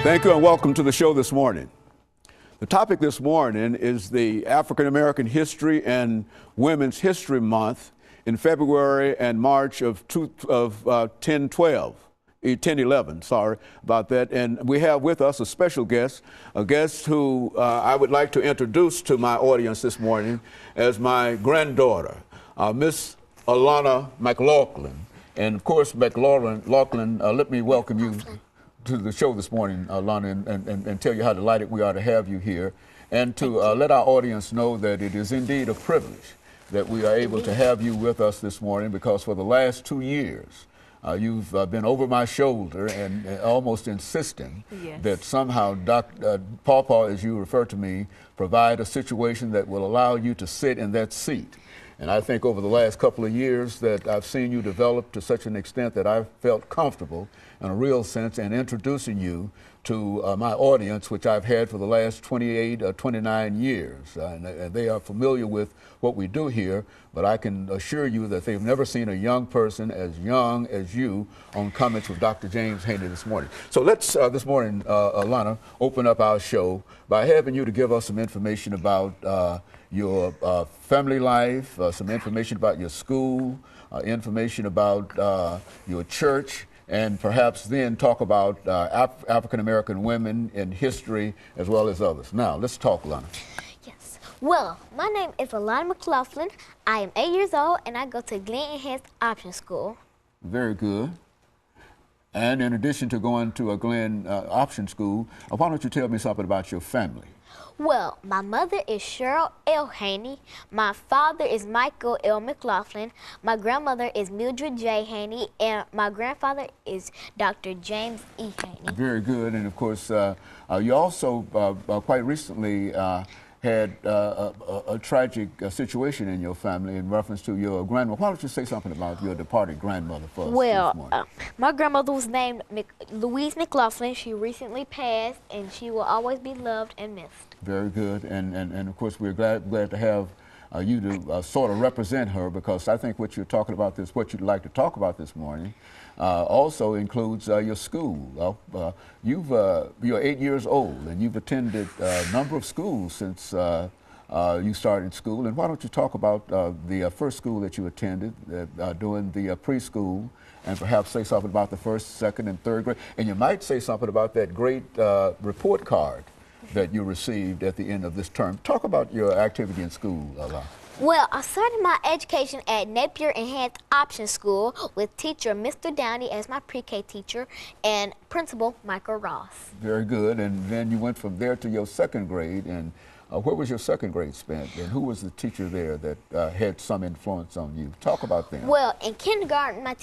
Thank you and welcome to the show this morning. The topic this morning is the African American History and Women's History Month in February and March of 1011, sorry about that. And we have with us a special guest, a guest who I would like to introduce to my audience this morning as my granddaughter, Miss Alana McLaughlin. And of course, McLaughlin, let me welcome you to the show this morning, Alana, and tell you how delighted we are to have you here, and to let our audience know that it is indeed a privilege that we are able to have you with us this morning, because for the last 2 years, you've been over my shoulder and almost insisting that somehow Pawpaw, as you refer to me, provide a situation that will allow you to sit in that seat. And I think over the last couple of years that I've seen you develop to such an extent that I've felt comfortable in a real sense in introducing you to my audience, which I've had for the last 28 or 29 years. And they are familiar with what we do here, but I can assure you that they've never seen a young person as young as you on Comments with Dr. James Haney this morning. So let's, this morning, Alana, open up our show by having you to give us some information about your family life, some information about your school, information about your church, and perhaps then talk about African-American women in history as well as others. Now, let's talk, Alana. Yes. Well, my name is Alana McLaughlin. I am 8 years old, and I go to Glen Enhanced Option School. Very good. And in addition to going to a Glen Option School, why don't you tell me something about your family? Well, my mother is Cheryl L. Haney. My father is Michael L. McLaughlin. My grandmother is Mildred J. Haney. And my grandfather is Dr. James E. Haney. Very good. And of course, you also quite recently had a tragic situation in your family in reference to your grandmother. Why don't you say something about your departed grandmother for us this morning? Well, my grandmother was named Louise McLaughlin. She recently passed, and she will always be loved and missed. Very good. And of course, we're glad to have you to sort of represent her, because I think what you're talking about, what you'd like to talk about this morning, also includes your school. You're 8 years old, and you've attended a number of schools since you started school. And why don't you talk about the first school that you attended during the preschool, and perhaps say something about the first, second, and third grade. And you might say something about that great report card that you received at the end of this term. Talk about your activity in school, Alana. Well, I started my education at Napier Enhanced Option School with teacher Mr. Downey as my pre-K teacher and principal Michael Ross. Very good. And then you went from there to your second grade. And where was your second grade spent? And who was the teacher there that had some influence on you? Talk about them. Well, in kindergarten, I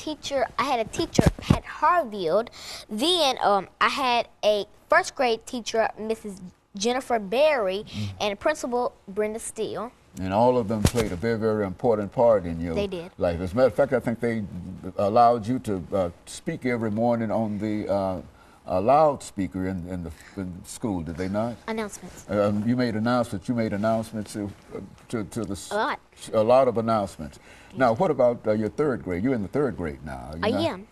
had a teacher, Pat Harfield. Then I had a first grade teacher, Mrs. Jennifer Berry, and principal Brenda Steele. And all of them played a very, very important part in your life. As a matter of fact, I think they allowed you to speak every morning on the loudspeaker in the school, did they not? Announcements. You made announcements. You made announcements to a lot of announcements. Yes. Now, what about your third grade? You're in the third grade now. I am.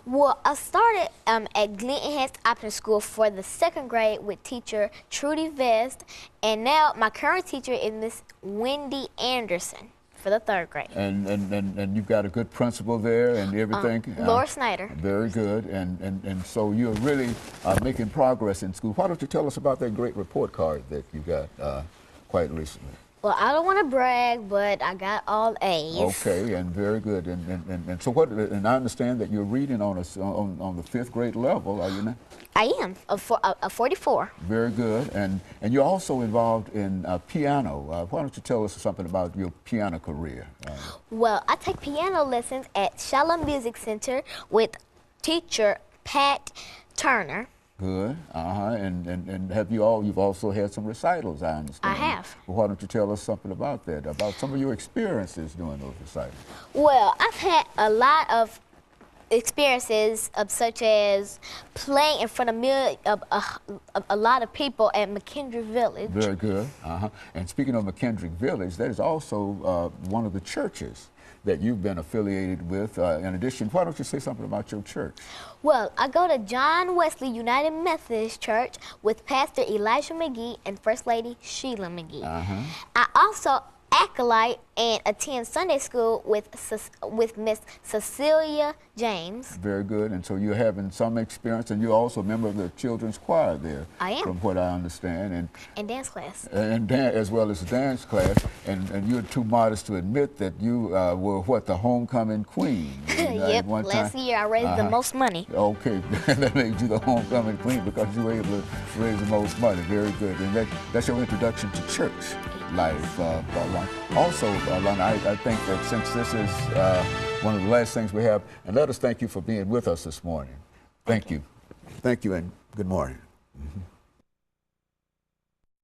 Well, I started at Glen Enhanced Option School for the second grade with teacher Trudy Vest, and now my current teacher is Miss Wendy Anderson for the third grade. And you've got a good principal there and everything? Laura Snyder. Very good. And so you're really making progress in school. Why don't you tell us about that great report card that you got quite recently? Well, I don't want to brag, but I got all A's. Okay, and very good. And so what? And I understand that you're reading on the fifth grade level, are you not? I am a 44. Very good. And you're also involved in piano. Why don't you tell us something about your piano career? Well, I take piano lessons at Shalom Music Center with teacher Pat Turner. Good. And you've also had some recitals, I understand. I have. Well, why don't you tell us something about that, about some of your experiences doing those recitals? Well, I've had a lot of experiences such as playing in front of a lot of people at McKendrick Village. Very good. And speaking of McKendrick Village, that is also one of the churches that you've been affiliated with. In addition, why don't you say something about your church? Well, I go to John Wesley United Methodist Church with Pastor Elijah McGee and First Lady Sheila McGee. I also acolyte and attend Sunday school with Miss Cecilia James. Very good. And so you're having some experience, and you're also a member of the children's choir there. I am. From what I understand. And dance class. And as well as the dance class. And you're too modest to admit that you were, what, the homecoming queen? Yep, last year I raised the most money. Okay, that made you the homecoming queen because you were able to raise the most money. Very good. And that's your introduction to church life, Alana. Also, Alana, I think that since this is one of the last things we have, and let us thank you for being with us this morning. Thank you. Thank you, and good morning.